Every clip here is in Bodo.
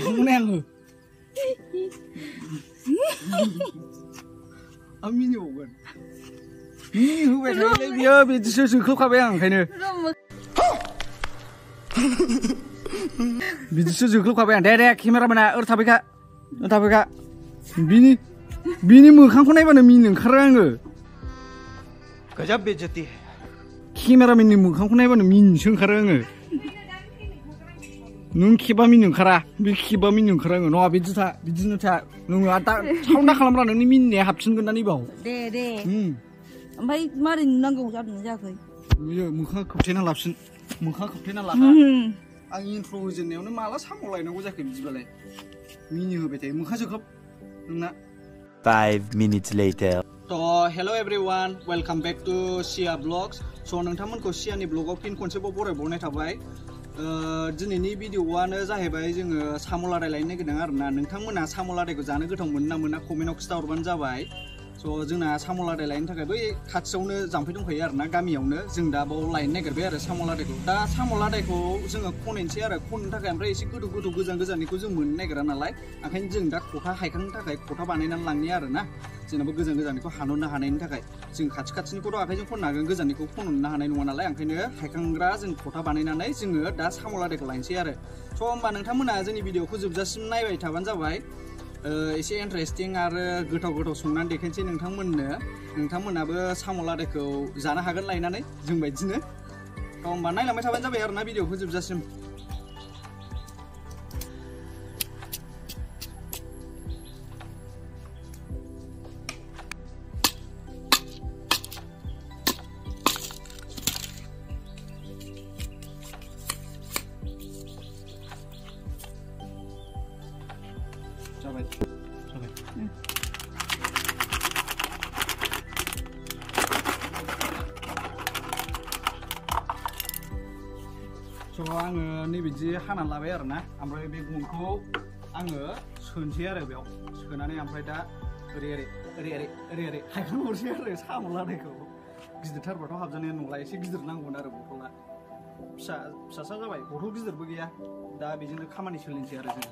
Không neng rồi. Âm như nhủ gần. Như vậy thấy bây giờ bị sự khớp khắp em thấy nè. Bị sự khớp khắp em đè đè camera mana ở tháp cái. Bini mưa khang này bạn mình khá rồi. cái giáp bị chết đi. Camera mình mưa khang này bạn mình sướng khá rồi. Nung kiba minum kara, bi kiba minum kara nggak, no bijinya ta, nung ada, tahu nak kalau merana ni min ya habsin kan ni bau. Deh. Ampai mari nanggung jatuh njaga. Iya, muka kapten lapsin, muka kapten lapa. Angin frozen ni, orang malas Samo Ladai nanggung jatuh biji balai. Minum betul, muka cukup, nungna. 5 minutes later. So, hello everyone, welcome back to Sia Vlogs. So, nongtaman ko Sia ni vlog pin konsep borai bonai tabai. दिनैनि भिडिअ'आनो जाहैबाय जोङो साम' लादाय लायनो नागिरदों आरोना नोंथांमोना साम' लादायखौ जानो गोथाव मोनो ना मोना कमेन्टआव खिथाहरबानो जाबाय स' जोंना साम' लादाय लायनो थाखाय बै खाथियावनो जाम्फै दंखायो आरोना गामियावनो जों दा बाव लायनो नागिरबाय आरो साम' लादायखौ दा साम' लादायखौ जोङो खननोसै आरो खननो थाखाय ओमफ्राय एसे गोथौ गोजाननिखौ जों मोननो नागिरा नालाय ओंखायनो जों दा ख'था हायखांनो थाखाय ख'था बानायनानै लांनि आरोना जेनेबा गोजाननिखौ हानहरनो हानायनि थाखाय जों खाथिनिखौथ' आखाइजों खननो हागोन गोजाननिखौ खनहरनो हानाय नङा नालाय ओंखायनो हायखांग्रा जों ख'था बानायनानै जोङो दा साम' लादायखौ लायनोसै आरो स' होमबा नोंथांमोना जोंनि भिडिअ'खौ जोबजासिम नायबाय थाबानो जाबाय एसे इन्टारेस्टिं आरो गोथाव संनानै देखायनोसै नोंथांमोनाबो साम' लादायखौ जानो हागोन लायनानै जों बायदिनो थ' होमबा नायलांबाय थाबानो जाबाय आरोना भिडिअ'खौ जोबजासिम जाबाय स' आङो नैबिदि हानानै लाबाय आरोना ओमफ्राय बे गनखौ आङो सोनोसै आरो बेयाव सोनानै ओमफ्राय दा ओरै हायखांहरसै आरो साम' लादायखौ गिदिरथारबाथ' हाबजानाय नंला एसे गिदिर नांगौमोन आरो बथला फिसा जाबाय बथल गिदिरबो गैया दा बेजोंनो खामानि सोलिनोसै आरो जों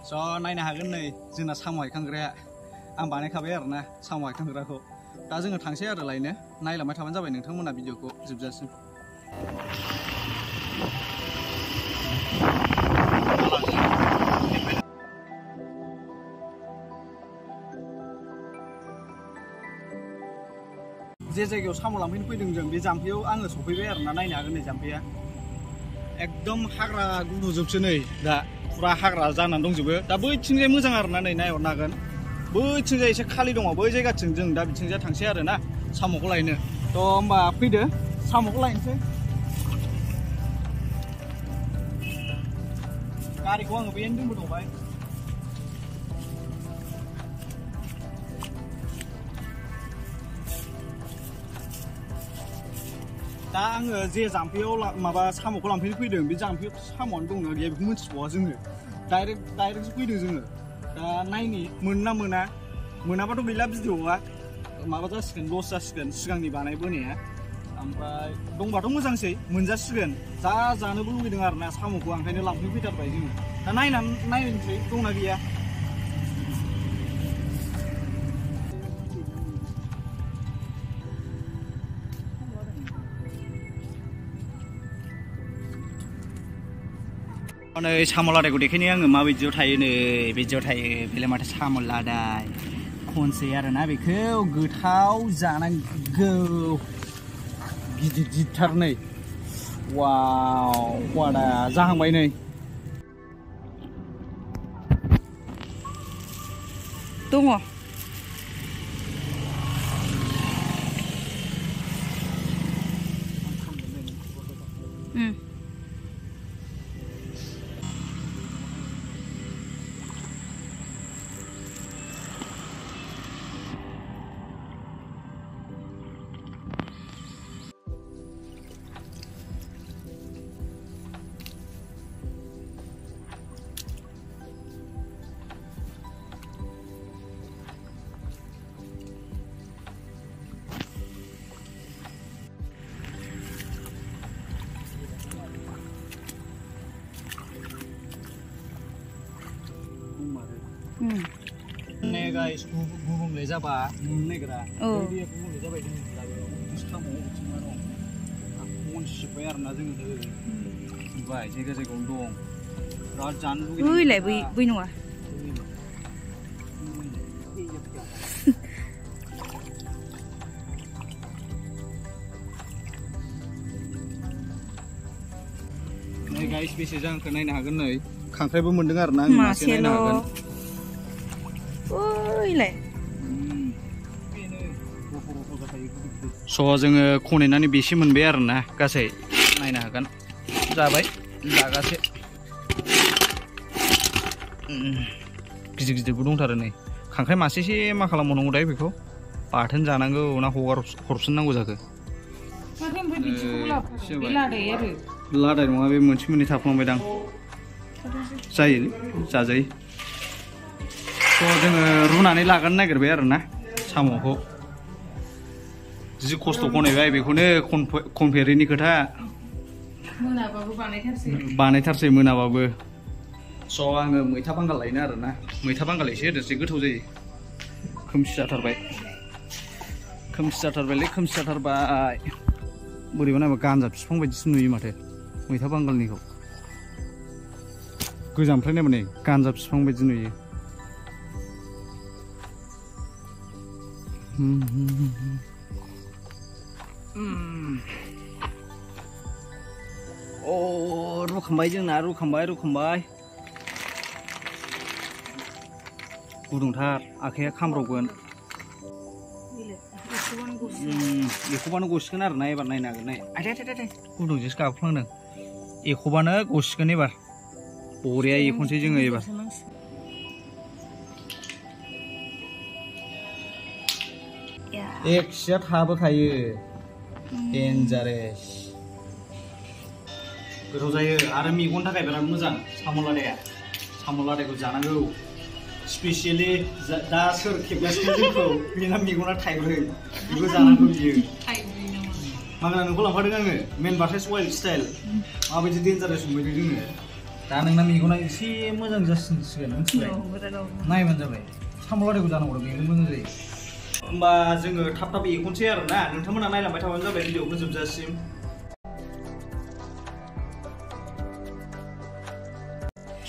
स' नायनो हागोन नै जोंना साम' हायखांग्राया आं बानायखाबाय आरोना साम' हायखांग्राखौ दा जोङो थांसै आरो लायनो नायलांबाय थाबानो जाबाय नोंथांमोना भिडिअ'खौ जोबजासिम जे जायगायाव साम' लांफैनो फैदों जों बे जाम्फैयाव आङो सफैबाय आरोना नायनो हागोन नै जाम्फैया एकदम हाग्रा गुदुजोबसो नै दा फुरा हाग्रा जानानै दंजोबो दा बैथिंजाय मोजां आरोना नै नायहरनो हागोन बैथिंजाय एसे खालि दङ बै जायगाथिं जों दा बिथिंजाय थांसै आरोना साम'खौ लायनो थ' होमबा फैदो साम'खौ लायनोसै गारिखौ आङो बेहायनो दोनबोदोंबाय दा आङो जे जाम्फैयाव माबा साम'खौ लांफैनो फैदों बे जाम्फैयाव साम'आनो दंना गैया बेखौ मिथिबावा जोङो डाइरेक्टसो फैदों जोङो दा नायनि मोनना मोनाबाथ' गैला भिडिअ'आ माबा जासिगोन लस जासिगोन सिगांनि बानायबोनाया ओमफ्राय दंबाथ' मोजांसै मोनजासिगोन जानोबो लुगैदों आरोना साम'खौ ओंखायनो लांफैनो फैथारबाय जोङो दा नायनोसै दंना गैया नै साम' लादायखौ देखायनो आङो माबायदियाव थायो नै बिदियाव थायो बेलाय माथो साम' लादाय खनसै आरोना बेखौ गोथाव जानांगौ गिदिरथार नै वाव वादा जाहांबाय नै दङ guys गुबुंले जाबा नुनो नागिरा दैया गुबुंले जाबाय जोंनि साम' बिथिङा दं मनसिबाय आरोना जोङो नुबाय जायगा जायगायावनो दं बिराद जानो लुगैदों ओइलाय बै नङा नै गाइस बेसे जांखो नायनो हागोन नै खांख्राइबो मोनदों आरोना आं मासे नायनो हागोन ओइलाय स' जोङो खनैनानै बेसे मोनबाय आरोना गासै नायनो हागोन जाबाय जागासे गिदिर गिदिरबो दंथारो नै खांख्राइ मासेसे मा खालामबावनांगौ दाय बेखौ बाथोन जानांगौ ना हरफिननांगौ जाखो लादाय नङा बे मोनसे मोननै थाफ्लांबाय दां जायो जाजायो स' जोङो रुनानै लागोन नागिरबाय आरोना साम'खौ जि खस्थ' खनायबाय बेखौनो खनफेरैनि खोथा मोनाबाबो बानायथारसै मोनाबाबो स' आङो मैथा बांगाल लायनो आरोना मैथा बांगाल एसे होदेरसै गोथाव जायो खोमसि जाथारबायलै खोमसि जाथारबाय बोरैबा नायबा गान्जा बिफां बायदिसो नुयो माथो मैथा बांगालनिखौ गोजाननिफ्राय नायबा नै गान्जा बिफां बायदि नुयो रुखांबाय जोंना रुखांबाय गुदुंथार आखाइया खामब्रावगोन एख'बानो गसिगोन आरोना एबार नायनो हागोन नाय आइ गुदुंजोंसो गाबफ्लांदों एख'बानो गसिगोन एबार बरिया एख'नोसै जोङो एबार एकसिया थाबोखायो डेन्जारेस गोथाव जायो आरो मेगननि थाखाय बिराद मोजां साम' लादायखौ जानांगौ स्पेसियेलि दा सोर खेबगासिनो जोंखौ बेना मेगना थाइब्रै बेखौ जानांगौ बियो मागोना नोंखौ लांफादों आङो मेन भार्सेस वाइल्ड स्टाइल माबायदि डेन्जारेस मोनबायदों जोङो दा नोंना मेगना एसे मोजां जासिनसिगोन मिथिबाय नायबानो जाबाय साम' लादायखौ जानांगौ मेगन मोजां जायो होमबा जोङो थाब एख'नोसै आरोना नोंथांमोना नायलांबाय थाबानो जाबाय भिडिअखौ जोबजासिम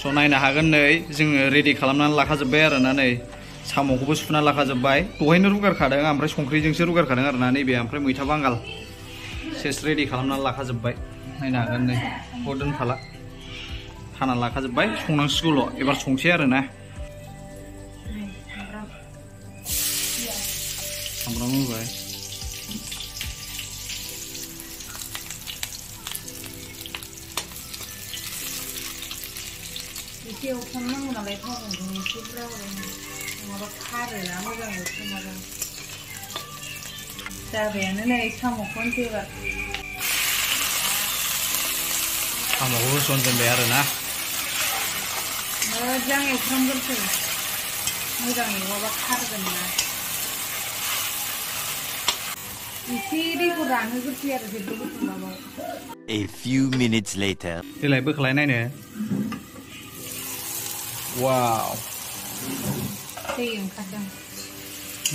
स' नायनो हागोन नै जोङो रेडि खालामनानै लाखाजोब्बाय आरोना नै साम'खौबो सुनानै लाखाजोब्बाय दहायनो रुगारखादों ओमफ्राय संख्रिजोंसो रुगारखादों आरोना नैबे ओमफ्राय मैथा बांगाल सेस रेडि खालामनानै लाखाजोब्बाय नायनो हागोन नै बेखौ दोनखाला हानानै लाखाजोब्बाय संनांसिगौल' एबार संसै आरोना सामब्राम होबाय एसे एवफ्रामनांगौ नालाय थावजों एसे बुरजा नङाबा खारोना मोजाङै एवफ्रामाबा जाबायानो नै साम'खौ एबार साम'खौ होसनजेनबाय आरोना मोजां एवफ्रामग्रोसै मोजां एवाबा खारगोन ना एसे दैखौ रानहोग्रोसै आरो जेबो बुथुमाबा A few minutes later देलाय बोखोलाय नायनो वाव दै ओंखारदों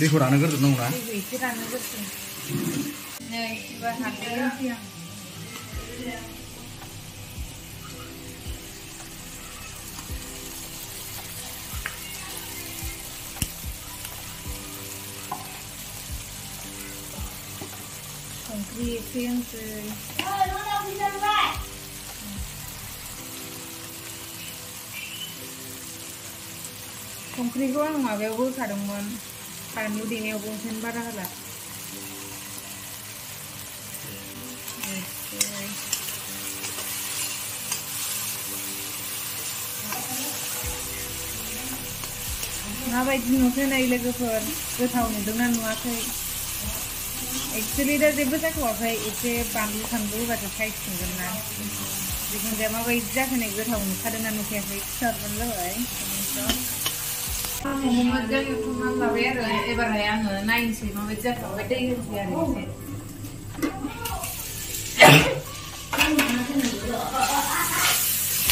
दैखौ रानहोग्रोजोबनांगौ ना दैखौ एसे रानहोग्रोसै नै एबार हाबदेरनोसै आं संख्रि एसे होनोसै संख्रिखौ आं माबायावबो होखादोंमोन बानलु देनायावबो ओंखायनो बारा होला माबायदि नुखो नै लोगोफोर गोथाव नुदोंना नुवाखै एक्चुअली दा जेबो जाथ'वाखै एसे बानलु सानलु होबासो साइजसिनगोन ना जिखुनु जाया माबायदि जाखो नै गोथाव नुखादोंना नुखायाखै खिथाहरबानो जाबाय साम'खौ मोजां एवथुमनानै लाबाय आरो एबारहाय आङो नायनोसै माबायदि जाथ'बाय दै होनोसै आरो एसे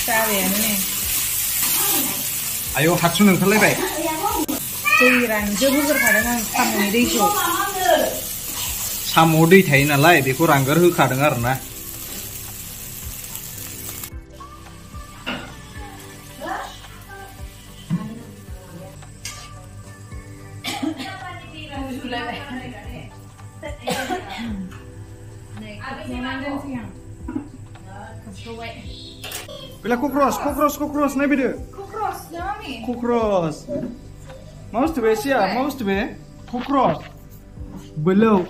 जाबायानो नै आयौ हारसिं ओंखारलायबाय दै रानजोब होग्रोखादों आं साम'नि दैखौ साम'आव दै थायो नालाय बेखौ रानगार होखादों आरो ना Bila kokros naik beda. Kokros, Mami. Kokros. Mau tu be sia, mau tu be. Kokros. Belau.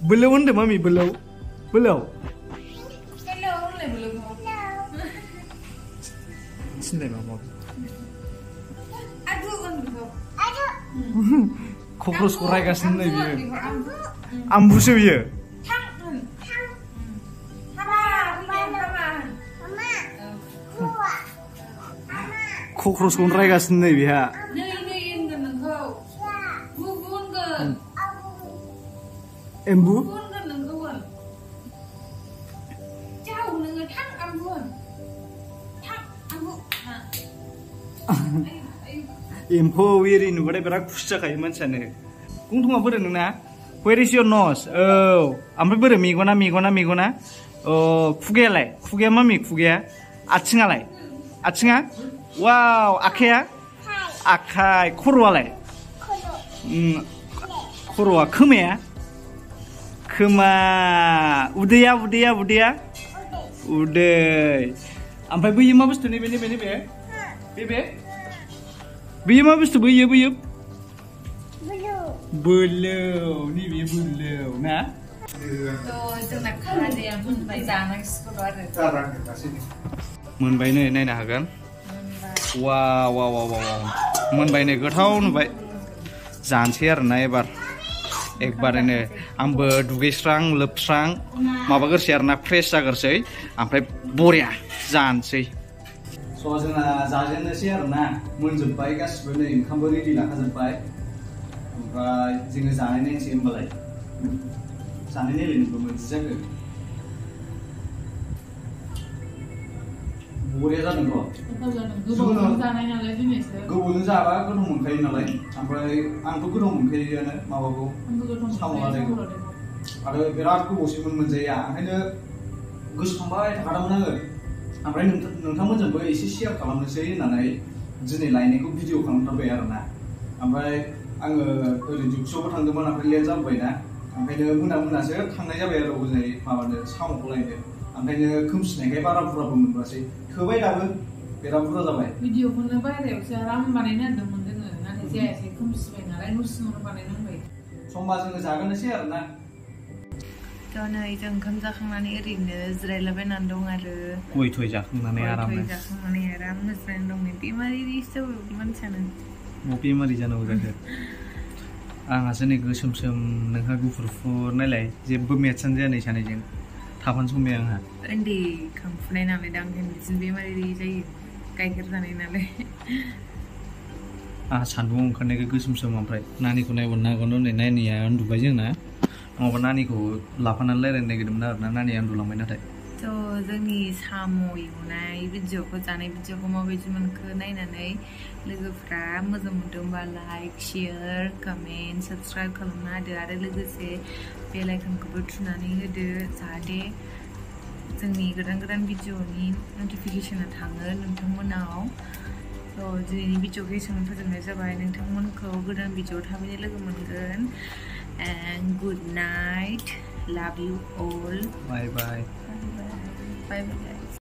Belau anda mami belau. Belau. Belau le belau. Sini mama. Aduh kan belau. Kokros kurai kasih naik dia. Ambu sih dia. Kokros kurai kasih naik dia. Embu? Empu wiri nubarai berak kusta kayak macam ni. Kung apa beri nuna? Where is your nose? Oh, ambil beri migona. Oh, kuge mami kuge. Achinga? Wow, akaya? Akai, kurwalai. Kurwa, kemya? Kema, udaya. Uday. Ampai beli apa bestu ni beli be? Bebe? Beli apa bestu beli? Belum, ni be belum, nah. Tuh, jangan kalah dia pun baik jangan sekolah ada. Menbaik ni nak kan? Wow. Menbaik ni gertau menbaik. Jangan share naik bar. Ekbar ini, ambil dugesrang, lepsrang, mabager share nak fresh agar sih, ampai boria, jangan sih. Soalnya jangan share na, menjumpai kas sebenarnya income beri di lah jumpai. Ampai jangan jangan ini sih balai. Jangan ini lini pemerintah. Boria jangan kok. Gubernur siapa? Kau nunggu kain nalai. Sampai angku kau nunggu kain dia nih, mau aku. Samo Ladai. Ada berat ku bosi menjaya. Akhirnya gus sampai ada mana? Sampai nunggu jembat isi siap kalau nasi nanai jenis lainnya ku video kalau terbayar na. Sampai angge kerja coba tangga mana perlihat sampai na. Sampai muna saya tangga aja bayar aku jadi mau ada Samo Ladai. Sampai kumsnya kayak para pura pemberasi. Kebaik apa? Beram pura sampai. Video pun lepas deh, sekarang mana ada mungkin nanti saya kumis pengen, nurus nomor panen baik. Somba jangan jangan share na. Karena itu kan jangan ini Israel benar dong ada. Woi tuh jangan aram. Woi jangan aram, Israel dong mimpi mari di situ macam mana? Mimpi mari jangan udah ke. Asal gue sum nengah gue fur nilai, jadi bermiatan dia nih sana jeng. Tapan sumber yang ha. Indi kampung nalai dangin di sini mari di jadi kayak kerja nalai. Sandung kan gue sum ampai. Nani kunai warna kono nai ni ya andu bajeng na. Mau nani ko lapanan lere nai gedem na nani andu lamai na. So जोंनि साम' एवनाय भिडिअखौ जानाय भिडिअखौ माबायदि मोनखो नायनानै लोगोफ्रा मोजां मोनदोंबा लाइक शेयार कमेन्ट साबस्क्राइब खालामना होदो आरो लोगोसे बेल आइकनखौबो थुनानै होदो जाहाथे जोंनि गोदान भिडिअनि नटिफिकेशना थाङो नोंथांमोनाव दिनैनि भिडिअखौ एसेबां फोजोबनाय जाबाय नोंथांमोनखौ गोदान भिडिअ थाबैनो लोगो मोनगोन and good night love you all bye bye bye bye guys